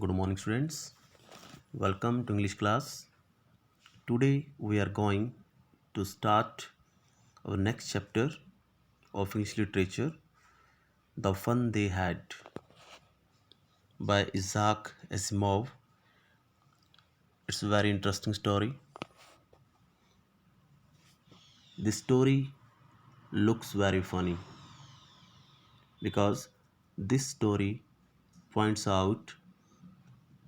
Good morning, students. Welcome to English class. Today we are going to start our next chapter of English literature, The Fun They Had by Isaac Asimov. It's a very interesting story. This story looks very funny because this story points out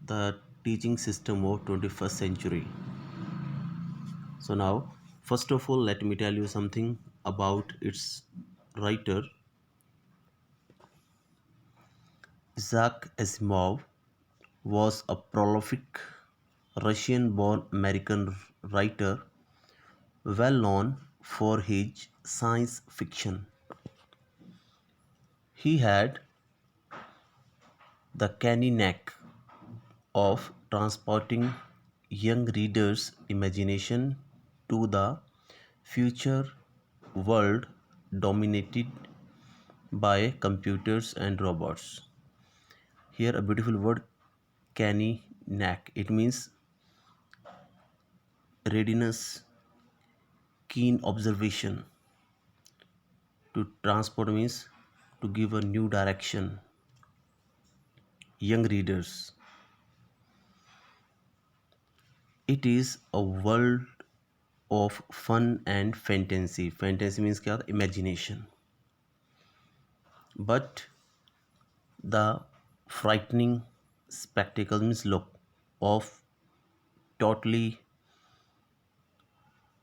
the teaching system of 21st century. So now, first of all, let me tell you something about its writer. Isaac Asimov was a prolific Russian-born American writer, well known for his science fiction. He had the canny knack of transporting young readers' imagination to the future world dominated by computers and robots. Here, a beautiful word, canny knack. It means readiness, keen observation. To transport means to give a new direction. Young readers, it is a world of fun and fantasy. Fantasy means क्या होता है? Imagination. But the frightening spectacle means look of totally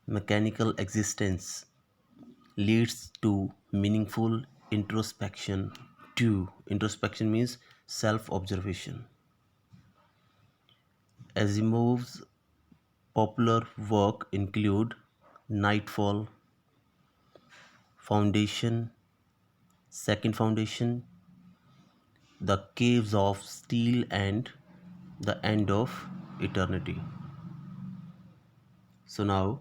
mechanical existence leads to meaningful introspection. Two, introspection means self-observation. Asimov's popular work include Nightfall, Foundation, Second Foundation, The Caves of Steel, and The End of Eternity. So now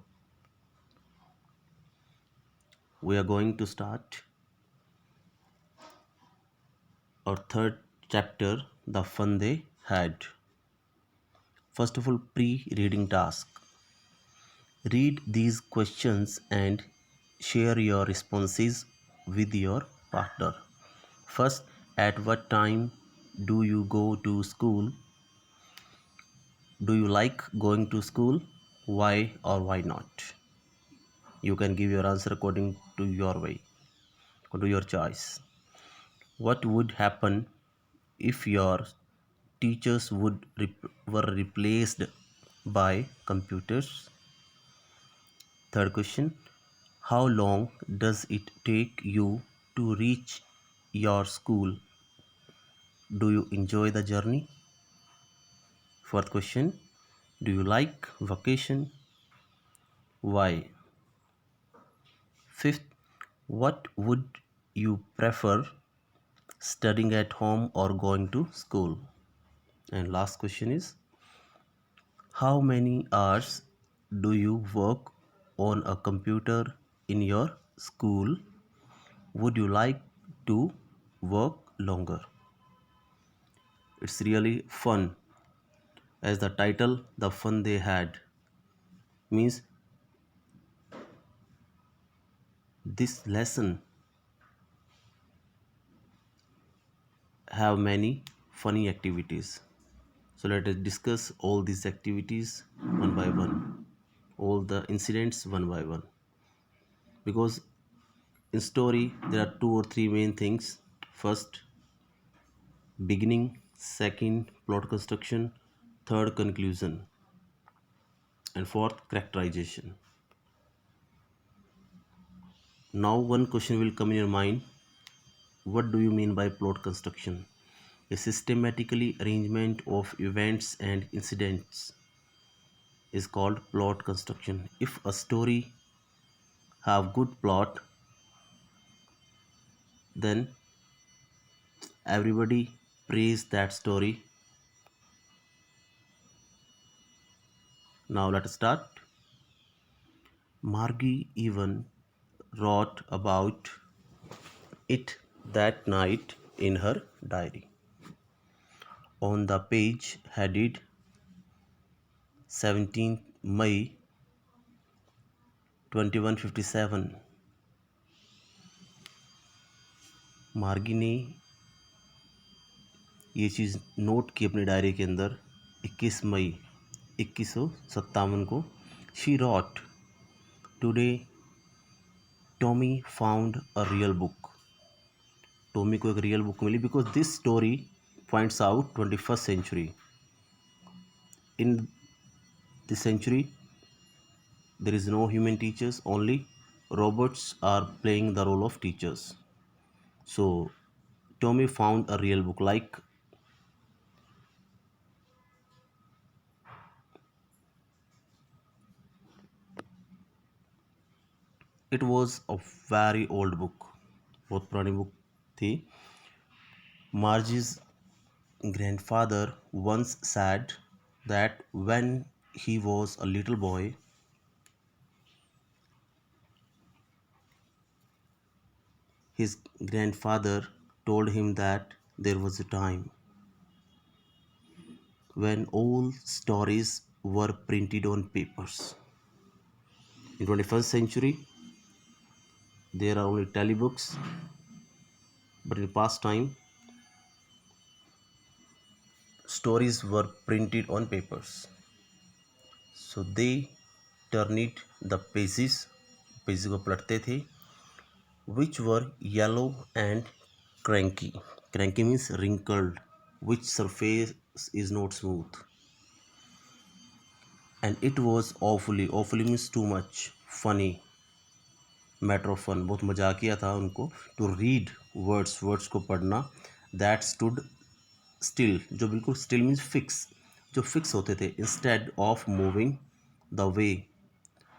we are going to start our third chapter, The Fun They Had. First of all, pre-reading task. Read these questions and share your responses with your partner. First, at what time do you go to school? Do you like going to school? Why or why not? You can give your answer according to your way, or to your choice. What would happen if your teachers were replaced by computers? Third question, how long does it take you to reach your school? Do you enjoy the journey? Fourth question, do you like vacation? Why? Fifth, what would you prefer, studying at home or going to school? And last question is, how many hours do you work on a computer in your school? Would you like to work longer? It's really fun, as the title, The Fun They Had, means this lesson have many funny activities. So let us discuss all these activities one by one, all the incidents one by one. Because in story there are two or three main things. First, beginning. Second, plot construction. Third, conclusion. And fourth, characterization. Now one question will come in your mind. What do you mean by plot construction? A systematically arrangement of events and incidents is called plot construction. If a story have good plot, then everybody praise that story. Now let us start. Margie even wrote about it that night in her diary. On the page headed 17 May 2157, मार्गी ने ये चीज़ note की अपनी diary के अंदर 21 मई 2157 को. She wrote, today Tommy found a real book. टॉमी को एक रियल बुक मिली because this story points out 21st century. In this century there is no human teachers, only robots are playing the role of teachers. So Tommy found a real book. Like it was a very old book, बहुत पुरानी book थी. Margie's grandfather once said that when he was a little boy, his grandfather told him that there was a time when all stories were printed on papers. In 21st century, there are only telebooks, but in past time, stories were printed on papers. So they turned the pages को पलटते थे, which were yellow and cranky. Cranky means wrinkled, which surface is not smooth. And it was awfully means too much, funny, matter of fun, बहुत मजाकिया था उनको. To read words को पढ़ना, that stood still, जो बिल्कुल still means fix, जो fix होते थे, instead of moving the way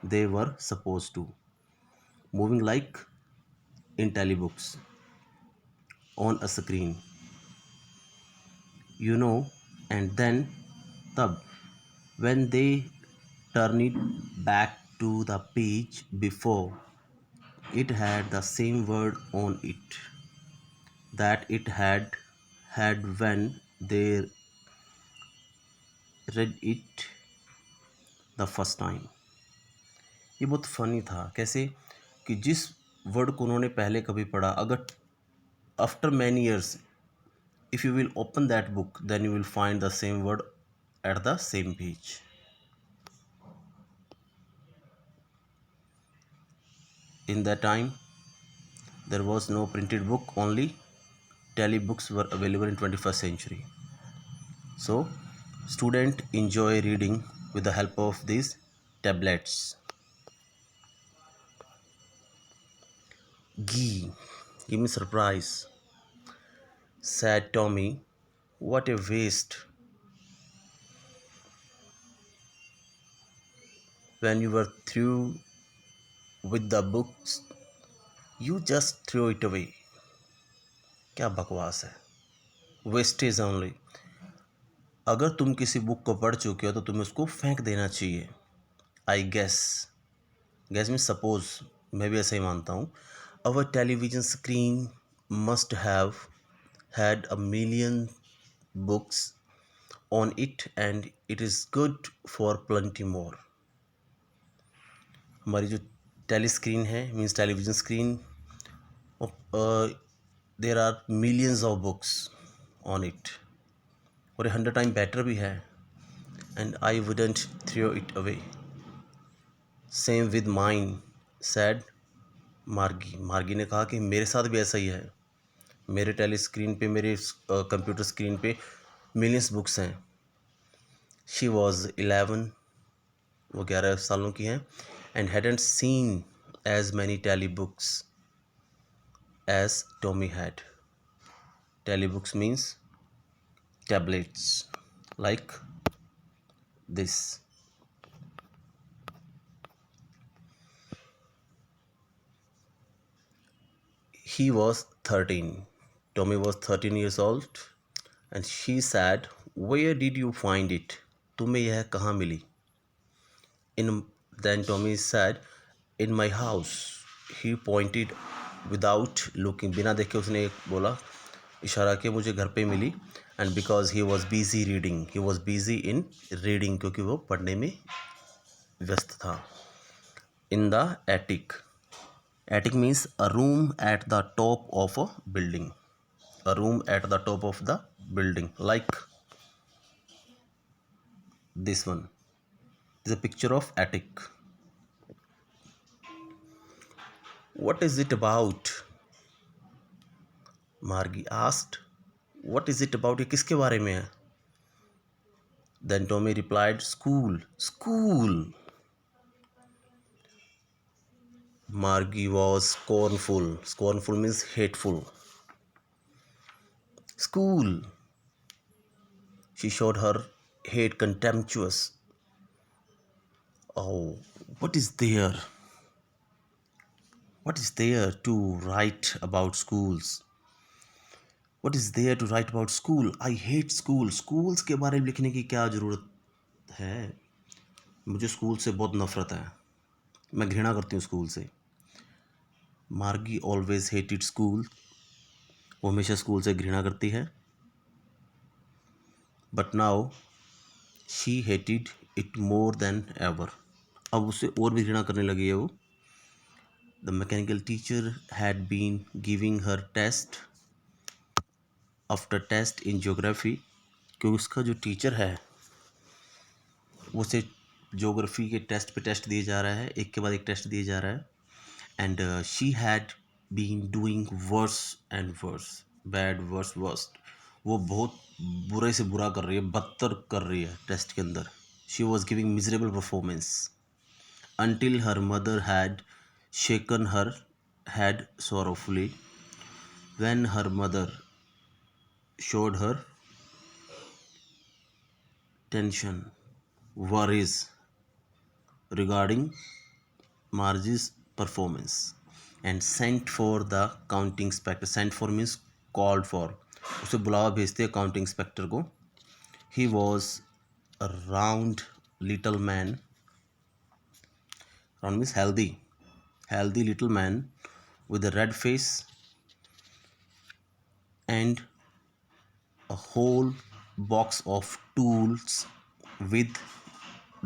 they were supposed to, moving like in telebooks on a screen, you know. And then तब when they turn it back to the page before, it had the same word on it that it had when they read it the first time. ये बहुत funny था. कैसे कि जिस word को उन्होंने पहले कभी पढ़ा, अगर after many years if you will open that book, then you will find the same word at the same page. In that time, there was no printed book, only telebooks were available in 21st century. So students enjoy reading with the help of these tablets. Gee, give me surprise, said Tommy. What a waste. When you were through with the books, you just throw it away. क्या बकवास है. Wastage only. अगर तुम किसी book को पढ़ चुके हो तो तुम्हें उसको फेंक देना चाहिए. आई गैस में सपोज, मैं भी ऐसा ही मानता हूँ. Our television screen must have had a million books on it and it is good for plenty more. हमारी जो टेली स्क्रीन है, means television screen, there are millions of books on it, और 100 टाइम बेटर भी है. And I wouldn't throw it away. Same with mine, said Margie ने कहा कि मेरे साथ भी ऐसा ही है. मेरे टेली स्क्रीन पे, मेरे कंप्यूटर स्क्रीन पे मिलियंस बुक्स हैं. शी वॉज 11, वो 11 सालों की हैं. And hadn't seen as many telebooks as Tommy had. Telebooks means tablets like this. He was 13. Tommy was 13 years old and she said, where did you find it? तुम्हें यह कहाँ मिली? Then Tommy said, in my house. He pointed without looking. बिना देखे उसने बोला इशारा किया मुझे घर पे मिली, and because he was busy reading, he was busy in reading, क्योंकि वो पढ़ने में व्यस्त था। In the attic, attic means a room at the top of a building, a room at the top of the building, like this one is a picture of attic. What is it about? Margie asked. What is it about? ये किसके बारे में है? Then Tommy replied, school, school. Margie was scornful. Scornful means hateful. School. She showed her hate contemptuous. Oh, what is there? What is there to write about schools? What is there to write about school? I hate school. Schools के बारे में लिखने की क्या ज़रूरत है? मुझे school से बहुत नफरत है, मैं घृणा करती हूँ स्कूल से। मार्गी ऑलवेज हेटेड स्कूल, वो हमेशा स्कूल से घृणा करती है। But now she hated it more than ever, अब उसे और भी घृणा करने लगी है वो। The mechanical teacher had been giving her test after test in geography, क्योंकि उसका जो टीचर है उसे ज्योग्राफी के टेस्ट पे टेस्ट दिए जा रहा है, एक के बाद एक टेस्ट दिए जा रहा है। And she had been doing worse and worse, bad worse worst, वो बहुत बुरे से बुरा कर रही है, बदतर कर रही है टेस्ट के अंदर। She was giving miserable performance until her mother had shaken her head sorrowfully. When her mother showed her tension, worries regarding Margie's performance and sent for the counting inspector. Sent for means called for. उसे बुलावा भेजते हैं counting inspector को। He was a round little man. Round means healthy. Healthy little man with a red face and a whole box of tools with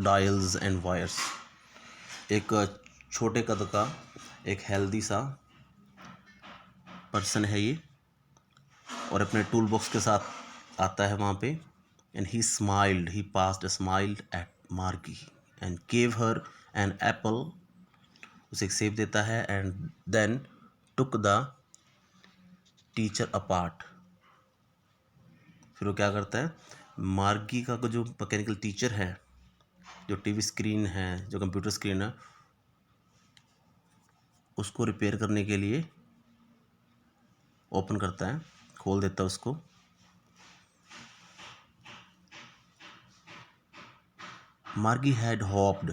dials and wires. एक छोटे कद का एक हेल्दी सा पर्सन है ये, और अपने टूल बॉक्स के साथ आता है वहाँ पे। And he smiled, he passed a smiled at Margie and gave her an apple, उसे एक सेब देता है। And then took the teacher apart, फिर वो क्या करता है, मार्गी का जो मैकेनिकल टीचर है, जो टीवी स्क्रीन है, जो कंप्यूटर स्क्रीन है, उसको रिपेयर करने के लिए ओपन करता है, खोल देता है उसको। Margie had hoped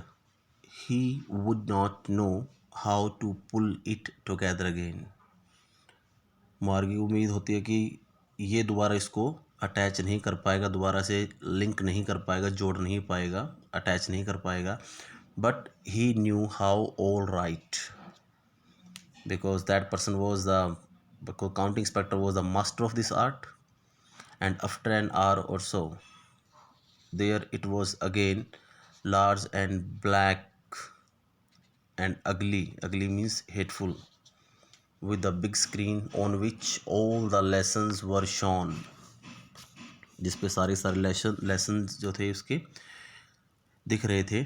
he would not know how to pull it together again. Margie को उम्मीद होती है कि ये दोबारा इसको अटैच नहीं कर पाएगा, दोबारा से लिंक नहीं कर पाएगा, जोड़ नहीं पाएगा, अटैच नहीं कर पाएगा। But he knew how all right, because that person was the, because counting inspector was the master of this art. And after an hour or so, there it was again, large and black and ugly. Ugly means hateful, with a big screen on which all the lessons were shown, जिस पे सारे lessons जो थे उसके दिख रहे थे।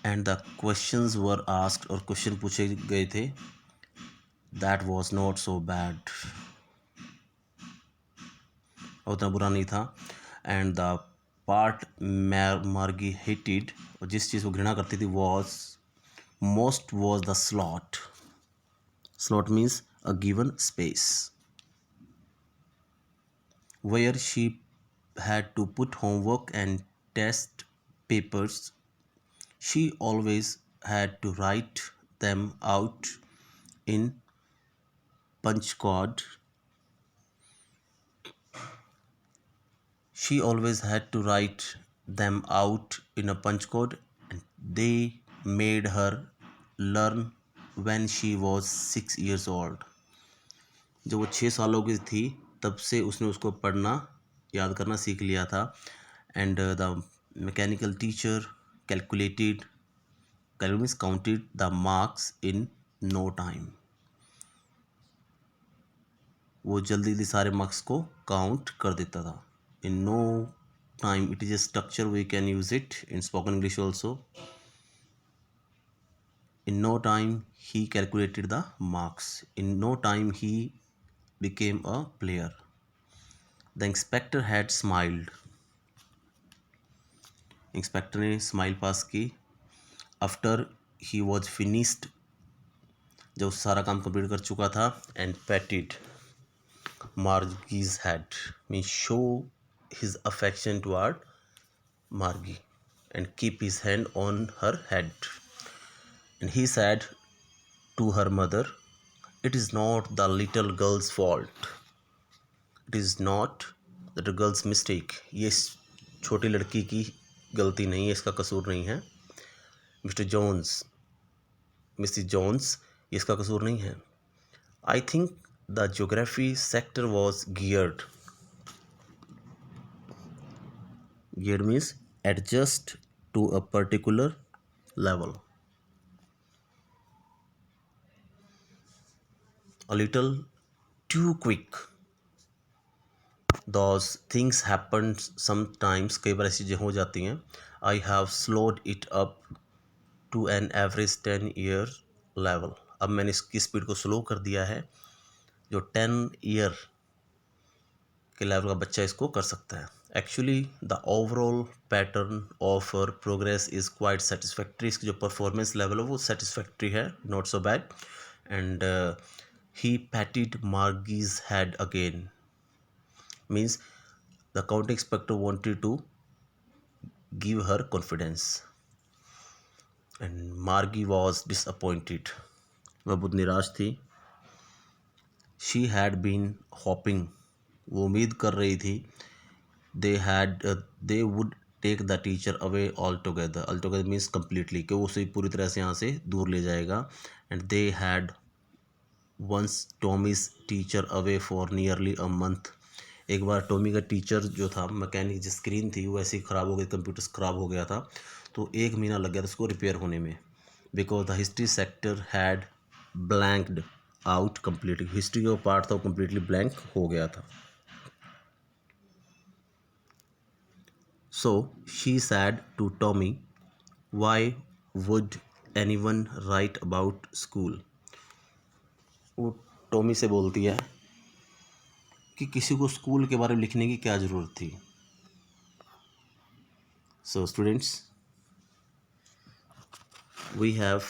And the questions were asked, और क्वेश्चन पूछे गए थे। That was not so bad, उतना बुरा नहीं था। And the part Margie hated, और जिस चीज़ को घृणा करती थी, was most was the slot. Slot means a given space, where she had to put homework and test papers. She always had to write them out in punch card. She always had to write them out in a punch card, and they made her learn when she was 6 years old. जब वो 6 सालों की थी तब से उसने उसको पढ़ना याद करना सीख लिया था। And the mechanical teacher calculated means counted the marks in no time. वो जल्दी जल्दी सारे मार्क्स को काउंट कर देता था। In no time, it is a structure we can use it in spoken English also. In no time he calculated the marks. In no time he became a player. The inspector had smiled. Inspector ने smile pass की। After he was finished, जब सारा काम complete कर चुका था। And patted Margie's head, mean show his affection toward Margie and keep his hand on her head. And he said to her mother, it is not the little girl's fault, it is not the girl's mistake. ये इस छोटी लड़की की गलती नहीं है, इसका कसूर नहीं है। मिस्टर जोन्स, मिसिस जोन्स, इसका कसूर नहीं है। I think the geography sector was geared. Geared means adjust to a particular level. A little too quick. Those things happen sometimes, कई बार ऐसी चीज़ें हो जाती हैं। I have slowed it up to an average 10-year level। अब मैंने इसकी speed को स्लो कर दिया है, जो 10 ईयर के लेवल का बच्चा इसको कर सकता है। Actually the overall pattern of progress is quite satisfactory. इसकी जो परफॉर्मेंस लेवल है वो सेटिस्फैक्ट्री है, not so bad. And he patted Margie's head again, means the county inspector wanted to give her confidence and Margie was disappointed। वह बहुत निराश थी। she had been hoping, वो उम्मीद कर रही थी। they would take the teacher away altogether। altogether means completely, कि वो उसे पूरी तरह से यहाँ से दूर ले जाएगा। and they had once Tommy's teacher away for nearly a month। एक बार टॉमी का टीचर जो था, मैकेनिक जो स्क्रीन थी वो ऐसे ही ख़राब हो गई, कंप्यूटर ख़राब हो गया था, तो 1 महीना लग गया था उसको रिपेयर होने में। Because the history sector had blanked out completely. History का पार्ट था वो कम्प्लीटली ब्लैंक हो गया था। So she said to Tommy, why would anyone write about school. वो टॉमी से बोलती है कि किसी को स्कूल के बारे में लिखने की क्या ज़रूरत थी। So students, we have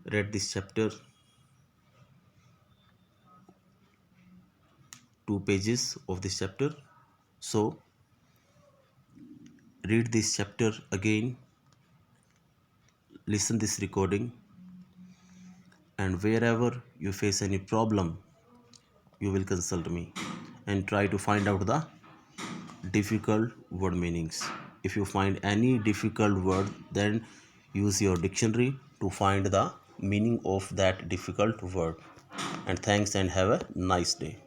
read this chapter, 2 pages of this chapter. So read this chapter again, listen this recording, and wherever you face any problem you will consult me and try to find out the difficult word meanings. If you find any difficult word, then use your dictionary to find the meaning of that difficult word. And thanks and have a nice day.